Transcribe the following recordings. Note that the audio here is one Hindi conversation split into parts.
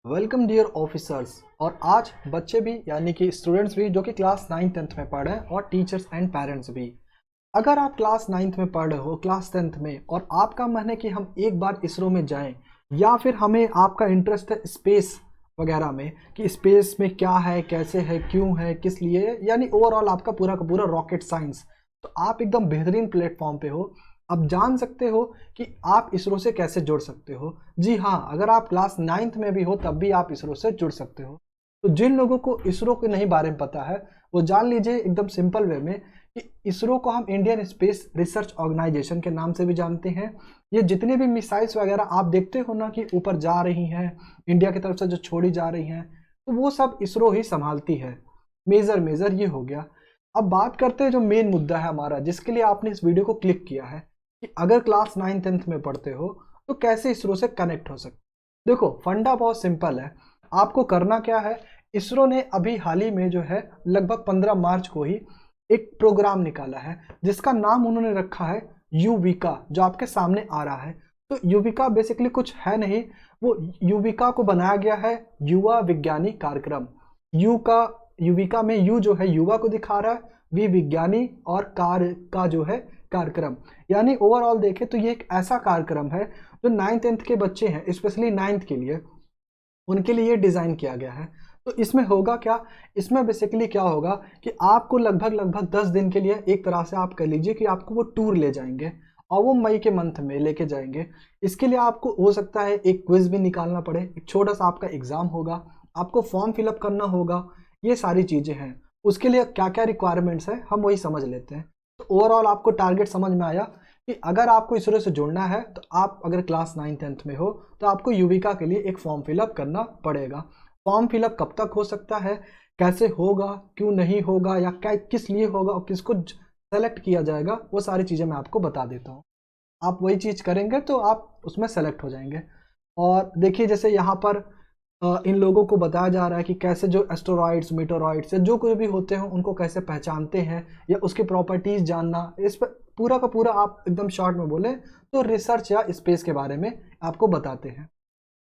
Welcome dear officers. और आज बच्चे भी यानी कि स्टूडेंट्स भी जो कि क्लास 9th-10th में पढ़ रहे हैं और टीचर्स एंड पेरेंट्स भी, अगर आप क्लास 9th में पढ़ रहे हो, क्लास 10th में, और आपका मन है कि हम एक बार इसरो में जाएं, या फिर हमें आपका इंटरेस्ट है स्पेस वगैरह में कि स्पेस में क्या है, कैसे है, क्यों है, किस लिए, यानी ओवरऑल आपका पूरा का पूरा रॉकेट साइंस, तो आप एकदम बेहतरीन प्लेटफॉर्म पे हो। अब जान सकते हो कि आप इसरो से कैसे जुड़ सकते हो। जी हाँ, अगर आप क्लास 9th में भी हो तब भी आप इसरो से जुड़ सकते हो। तो जिन लोगों को इसरो के नहीं बारे में पता है वो जान लीजिए एकदम सिंपल वे में कि इसरो को हम इंडियन स्पेस रिसर्च ऑर्गेनाइजेशन के नाम से भी जानते हैं। ये जितने भी मिसाइल्स वगैरह आप देखते हो ना कि ऊपर जा रही हैं, इंडिया की तरफ से जो छोड़ी जा रही हैं, तो वो सब इसरो ही संभालती है। मेजर ये हो गया। अब बात करते हैं जो मेन मुद्दा है हमारा, जिसके लिए आपने इस वीडियो को क्लिक किया है, कि अगर क्लास 9th-10th में पढ़ते हो तो कैसे इसरो से कनेक्ट हो सकते। देखो, फंडा बहुत सिंपल है। आपको करना क्या है, इसरो ने अभी हाल ही में जो है लगभग 15 मार्च को ही एक प्रोग्राम निकाला है जिसका नाम उन्होंने रखा है युविका, जो आपके सामने आ रहा है। तो युविका बेसिकली कुछ है नहीं, वो युविका को बनाया गया है युवा विज्ञानी कार्यक्रम। युविका में यू जो है युवा को दिखा रहा है, वी विज्ञानी, और कार्य का जो है कार्यक्रम। यानी ओवरऑल देखें तो ये एक ऐसा कार्यक्रम है जो 9th-10th के बच्चे हैं, स्पेशली 9th के लिए, उनके लिए डिज़ाइन किया गया है। तो इसमें होगा क्या, इसमें बेसिकली क्या होगा कि आपको लगभग 10 दिन के लिए, एक तरह से आप कह लीजिए कि आपको वो टूर ले जाएंगे और वो मई के मंथ में लेके जाएंगे। इसके लिए आपको हो सकता है एक क्विज भी निकालना पड़े, एक छोटा सा आपका एग्जाम होगा, आपको फॉर्म फिलअप करना होगा, ये सारी चीज़ें हैं। उसके लिए क्या क्या रिक्वायरमेंट्स है हम वही समझ लेते हैं। तो ओवरऑल आपको टारगेट समझ में आया कि अगर आपको इसरो से जुड़ना है तो आप अगर क्लास 9th-10th में हो तो आपको युविका के लिए एक फॉर्म फिलअप करना पड़ेगा। फॉर्म फिलअप कब तक हो सकता है, कैसे होगा, क्यों नहीं होगा, या क्या किस लिए होगा और किसको सेलेक्ट किया जाएगा, वो सारी चीज़ें मैं आपको बता देता हूँ। आप वही चीज़ करेंगे तो आप उसमें सेलेक्ट हो जाएंगे। और देखिए, जैसे यहाँ पर इन लोगों को बताया जा रहा है कि कैसे जो एस्टेरॉइड्स, मीटेरॉइड्स या जो कुछ भी होते हैं उनको कैसे पहचानते हैं, या उसकी प्रॉपर्टीज जानना। इस पर पूरा का पूरा आप एकदम शॉर्ट में बोले तो रिसर्च या स्पेस के बारे में आपको बताते हैं।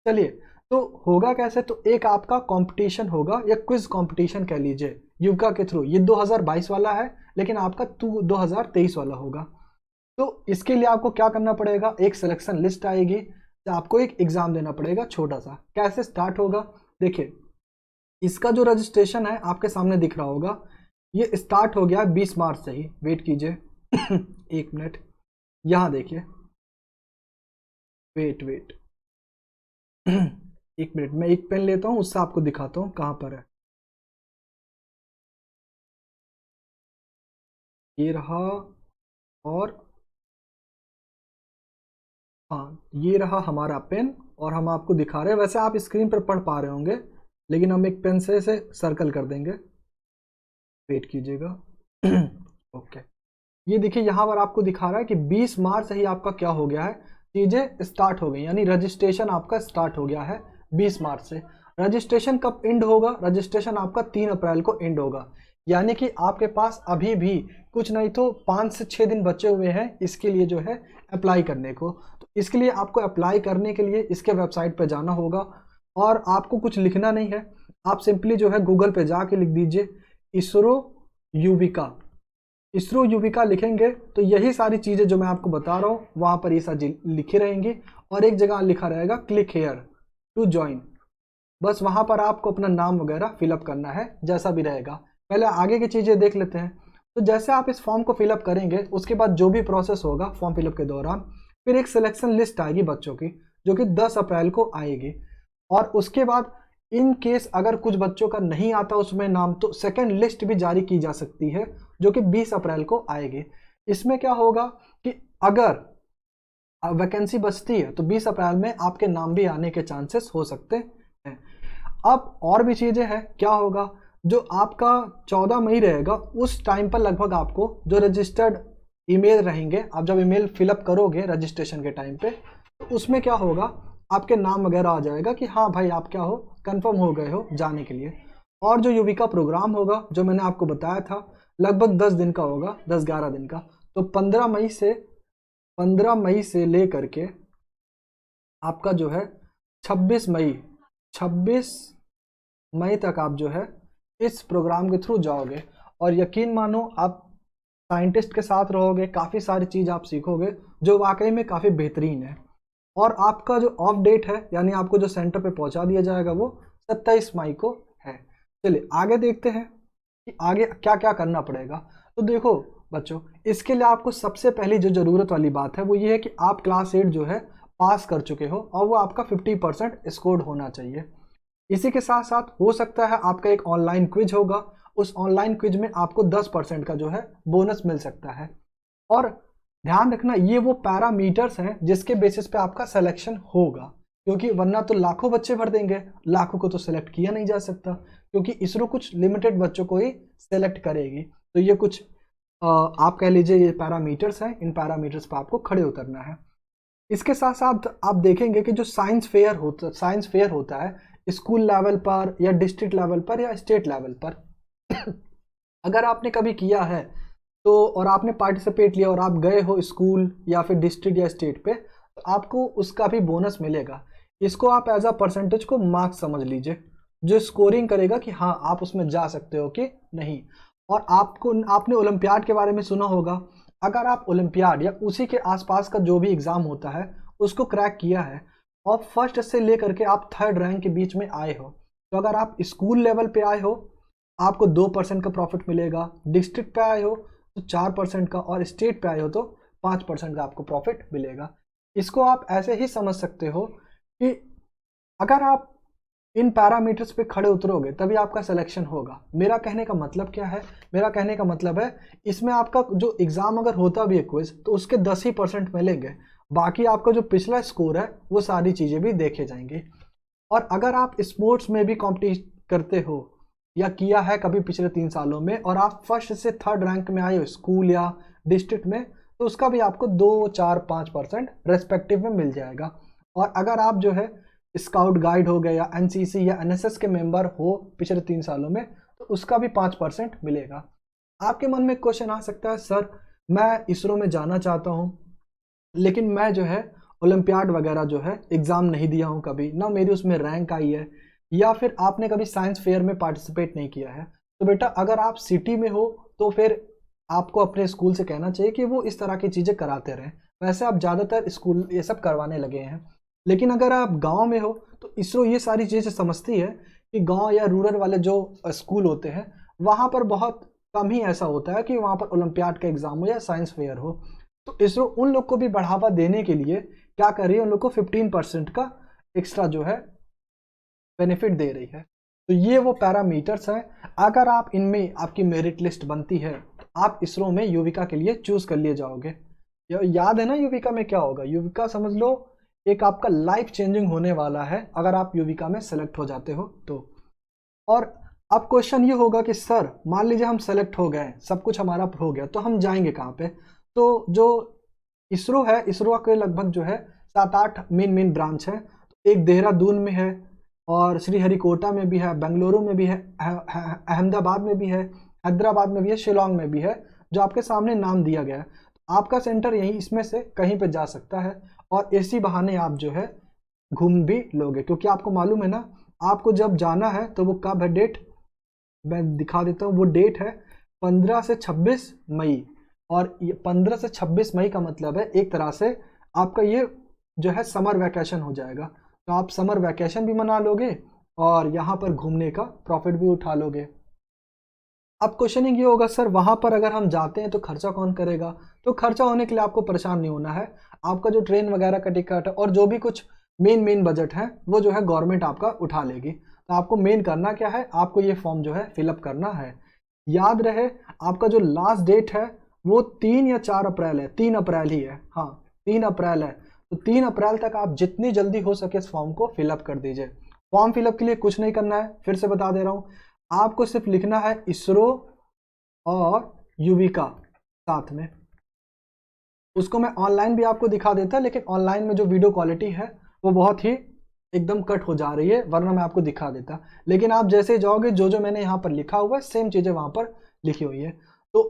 चलिए, तो होगा कैसे, तो एक आपका कंपटीशन होगा या क्विज कंपटीशन कह लीजिए युविका के थ्रू। ये 2022 वाला है लेकिन आपका 2023 वाला होगा। तो इसके लिए आपको क्या करना पड़ेगा, एक सिलेक्शन लिस्ट आएगी, तो आपको एक एग्जाम देना पड़ेगा छोटा सा। कैसे स्टार्ट होगा, देखिए इसका जो रजिस्ट्रेशन है आपके सामने दिख रहा होगा, ये स्टार्ट हो गया 20 मार्च से ही। वेट कीजिए एक मिनट, यहाँ देखिए, वेट एक मिनट, मैं एक पेन लेता हूँ, उससे आपको दिखाता हूँ कहाँ पर है। ये रहा, और हाँ ये रहा हमारा पेन, और हम आपको दिखा रहे हैं। वैसे आप स्क्रीन पर पढ़ पा रहे होंगे लेकिन हम एक पेन से इसे सर्कल कर देंगे। वेट कीजिएगा ओके, ये देखिए यहाँ पर आपको दिखा रहा है कि 20 मार्च से ही आपका क्या हो गया है, चीज़ें स्टार्ट हो गई, यानी रजिस्ट्रेशन आपका स्टार्ट हो गया है 20 मार्च से। रजिस्ट्रेशन कब एंड होगा, रजिस्ट्रेशन आपका 3 अप्रैल को एंड होगा। यानी कि आपके पास अभी भी कुछ नहीं तो 5 से 6 दिन बचे हुए हैं इसके लिए जो है अप्लाई करने को। तो इसके लिए आपको अप्लाई करने के लिए इसके वेबसाइट पर जाना होगा, और आपको कुछ लिखना नहीं है। आप सिंपली जो है गूगल पे जाके लिख दीजिए इसरो युविका। इसरो युविका लिखेंगे तो यही सारी चीज़ें जो मैं आपको बता रहा हूँ वहाँ पर ये सारी लिखी रहेंगी, और एक जगह लिखा रहेगा क्लिक हेयर टू ज्वाइन। बस वहाँ पर आपको अपना नाम वगैरह फिलअप करना है, जैसा भी रहेगा। पहले आगे की चीज़ें देख लेते हैं। तो जैसे आप इस फॉर्म को फिलअप करेंगे, उसके बाद जो भी प्रोसेस होगा फॉर्म फिलअप के दौरान, फिर एक सिलेक्शन लिस्ट आएगी बच्चों की, जो कि 10 अप्रैल को आएगी। और उसके बाद इन केस अगर कुछ बच्चों का नहीं आता उसमें नाम, तो सेकेंड लिस्ट भी जारी की जा सकती है, जो कि 20 अप्रैल को आएगी। इसमें क्या होगा कि अगर वैकेंसी बचती है तो 20 अप्रैल में आपके नाम भी आने के चांसेस हो सकते हैं। अब और भी चीज़ें हैं, क्या होगा, जो आपका 14 मई रहेगा उस टाइम पर लगभग आपको जो रजिस्टर्ड ईमेल रहेंगे, आप जब ईमेल फिलअप करोगे रजिस्ट्रेशन के टाइम पे, तो उसमें क्या होगा, आपके नाम वगैरह आ जाएगा कि हाँ भाई आप क्या हो, कंफर्म हो गए हो जाने के लिए। और जो युविका प्रोग्राम होगा जो मैंने आपको बताया था, लगभग 10 दिन का होगा, 10-11 दिन का। तो 15 मई से ले करके आपका जो है 26 मई 26 मई तक आप जो है इस प्रोग्राम के थ्रू जाओगे, और यकीन मानो आप साइंटिस्ट के साथ रहोगे, काफ़ी सारी चीज़ आप सीखोगे जो वाकई में काफ़ी बेहतरीन है। और आपका जो ऑफ डेट है, यानी आपको जो सेंटर पे पहुंचा दिया जाएगा, वो 27 मई को है। चलिए आगे देखते हैं कि आगे क्या क्या करना पड़ेगा। तो देखो बच्चों, इसके लिए आपको सबसे पहली जो ज़रूरत वाली बात है वो ये है कि आप क्लास 8 जो है पास कर चुके हो, और वो आपका 50% स्कोर्ड होना चाहिए। इसी के साथ साथ हो सकता है आपका एक ऑनलाइन क्विज होगा, उस ऑनलाइन क्विज में आपको 10% का जो है बोनस मिल सकता है। और ध्यान रखना, ये वो पैरामीटर्स हैं जिसके बेसिस पे आपका सिलेक्शन होगा, क्योंकि वरना तो लाखों बच्चे भर देंगे, लाखों को तो सिलेक्ट किया नहीं जा सकता, क्योंकि इसरो कुछ लिमिटेड बच्चों को ही सिलेक्ट करेगी। तो ये कुछ आप कह लीजिए ये पैरामीटर्स हैं, इन पैरामीटर्स पर आपको खड़े उतरना है। इसके साथ साथ आप देखेंगे कि जो साइंस फेयर होता है स्कूल लेवल पर या डिस्ट्रिक्ट लेवल पर या स्टेट लेवल पर अगर आपने कभी किया है तो, और आपने पार्टिसिपेट लिया और आप गए हो स्कूल या फिर डिस्ट्रिक्ट या स्टेट पे, तो आपको उसका भी बोनस मिलेगा। इसको आप एज अ परसेंटेज को मार्क्स समझ लीजिए, जो स्कोरिंग करेगा कि हाँ आप उसमें जा सकते हो कि नहीं। और आपने ओलंपियाड के बारे में सुना होगा, अगर आप ओलंपियाड या उसी के आसपास का जो भी एग्ज़ाम होता है उसको क्रैक किया है और फर्स्ट से लेकर के आप थर्ड रैंक के बीच में आए हो, तो अगर आप स्कूल लेवल पे आए हो आपको 2% का प्रॉफिट मिलेगा, डिस्ट्रिक्ट पे आए हो तो 4% का, और स्टेट पे आए हो तो 5% का आपको प्रॉफिट मिलेगा। इसको आप ऐसे ही समझ सकते हो कि अगर आप इन पैरामीटर्स पे खड़े उतरोगे तभी आपका सिलेक्शन होगा। मेरा कहने का मतलब क्या है? मेरा कहने का मतलब है इसमें आपका जो एग्ज़ाम अगर होता भी है क्विज, तो उसके 10% मिलेंगे, बाकी आपका जो पिछला स्कोर है वो सारी चीज़ें भी देखे जाएंगी। और अगर आप स्पोर्ट्स में भी कॉम्पिटिट करते हो या किया है कभी पिछले 3 सालों में, और आप फर्स्ट से थर्ड रैंक में आए हो स्कूल या डिस्ट्रिक्ट में, तो उसका भी आपको 2, 4, 5% रेस्पेक्टिव में मिल जाएगा। और अगर आप जो है स्काउट गाइड हो गए या एनसीसी या एनएसएस के मेंबर हो पिछले 3 सालों में, तो उसका भी 5% मिलेगा। आपके मन में क्वेश्चन आ सकता है, सर मैं इसरो में जाना चाहता हूँ लेकिन मैं जो है ओलंपियाड वगैरह जो है एग्ज़ाम नहीं दिया हूँ कभी, ना मेरी उसमें रैंक आई है, या फिर आपने कभी साइंस फेयर में पार्टिसिपेट नहीं किया है। तो बेटा अगर आप सिटी में हो तो फिर आपको अपने स्कूल से कहना चाहिए कि वो इस तरह की चीज़ें कराते रहें। वैसे आप ज़्यादातर स्कूल ये सब करवाने लगे हैं, लेकिन अगर आप गांव में हो तो इसरो ये सारी चीज़ें समझती है कि गांव या रूरल वाले जो स्कूल होते हैं वहाँ पर बहुत कम ही ऐसा होता है कि वहाँ पर ओलंपियाड का एग्ज़ाम हो या साइंस फेयर हो। तो इसरो उन लोग को भी बढ़ावा देने के लिए क्या कर रही है, उन लोग को 15% का एक्स्ट्रा जो है बेनिफिट दे रही है। तो ये वो पैरामीटर्स हैं, अगर आप इनमें आपकी मेरिट लिस्ट बनती है तो आप इसरो में युविका के लिए चूज कर लिए जाओगे। याद है ना युविका में क्या होगा? युविका समझ लो एक आपका लाइफ चेंजिंग होने वाला है अगर आप युविका में सेलेक्ट हो जाते हो तो। और अब क्वेश्चन ये होगा कि सर मान लीजिए हम सेलेक्ट हो गए, सब कुछ हमारा हो गया, तो हम जाएंगे कहाँ पे? तो जो इसरो है, इसरो के लगभग जो है 7-8 मेन ब्रांच है। तो एक देहरादून में है, और श्रीहरिकोटा में भी है, बेंगलुरु में भी है, अहमदाबाद में भी है, हैदराबाद में भी है, शिलोंग में भी है, जो आपके सामने नाम दिया गया है। तो आपका सेंटर यहीं इसमें से कहीं पे जा सकता है, और इसी बहाने आप जो है घूम भी लोगे, क्योंकि आपको मालूम है ना आपको जब जाना है तो वो कब है डेट, मैं दिखा देता हूँ। वो डेट है 15 से 26 मई, और 15 से 26 मई का मतलब है एक तरह से आपका ये जो है समर वैकेशन हो जाएगा। तो आप समर वैकेशन भी मना लोगे और यहाँ पर घूमने का प्रॉफिट भी उठा लोगे। अब क्वेश्चनिंग ये होगा, सर वहाँ पर अगर हम जाते हैं तो खर्चा कौन करेगा? तो खर्चा होने के लिए आपको परेशान नहीं होना है, आपका जो ट्रेन वगैरह का टिकट है और जो भी कुछ मेन बजट है वो जो है गवर्नमेंट आपका उठा लेगी। तो आपको मेन करना क्या है, आपको ये फॉर्म जो है फिलअप करना है। याद रहे आपका जो लास्ट डेट है वो 3 या 4 अप्रैल है, 3 अप्रैल ही है, हाँ 3 अप्रैल है। तो 3 अप्रैल तक आप जितनी जल्दी हो सके इस फॉर्म को फिलअप कर दीजिए। फॉर्म फिलअप के लिए कुछ नहीं करना है, फिर से बता दे रहा हूँ, आपको सिर्फ लिखना है इसरो और युविका साथ में। उसको मैं ऑनलाइन भी आपको दिखा देता, लेकिन ऑनलाइन में जो वीडियो क्वालिटी है वो बहुत ही एकदम कट हो जा रही है, वरना मैं आपको दिखा देता। लेकिन आप जैसे जाओगे जो जो मैंने यहाँ पर लिखा हुआ है सेम चीज़ें वहाँ पर लिखी हुई है। तो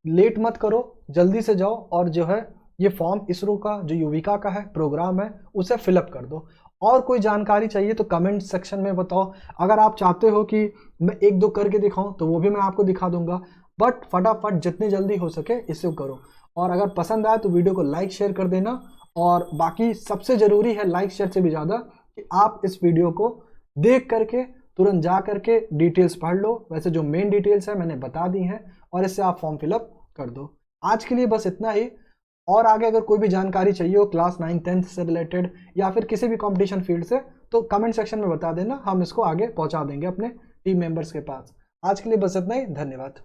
लेट मत करो, जल्दी से जाओ और जो है ये फॉर्म इसरो का जो युविका का है प्रोग्राम है उसे फिलअप कर दो। और कोई जानकारी चाहिए तो कमेंट सेक्शन में बताओ। अगर आप चाहते हो कि मैं एक दो करके दिखाऊं तो वो भी मैं आपको दिखा दूंगा, बट फटाफट जितनी जल्दी हो सके इसे करो। और अगर पसंद आए तो वीडियो को लाइक शेयर कर देना। और बाकी सबसे ज़रूरी है लाइक शेयर से भी ज़्यादा कि आप इस वीडियो को देख करके तुरंत जा करके डिटेल्स पढ़ लो। वैसे जो मेन डिटेल्स है मैंने बता दी हैं, और इससे आप फॉर्म फिलअप कर दो। आज के लिए बस इतना ही। और आगे अगर कोई भी जानकारी चाहिए हो क्लास 9-10 से रिलेटेड या फिर किसी भी कंपटीशन फील्ड से, तो कमेंट सेक्शन में बता देना, हम इसको आगे पहुंचा देंगे अपने टीम मेंबर्स के पास। आज के लिए बस इतना ही, धन्यवाद।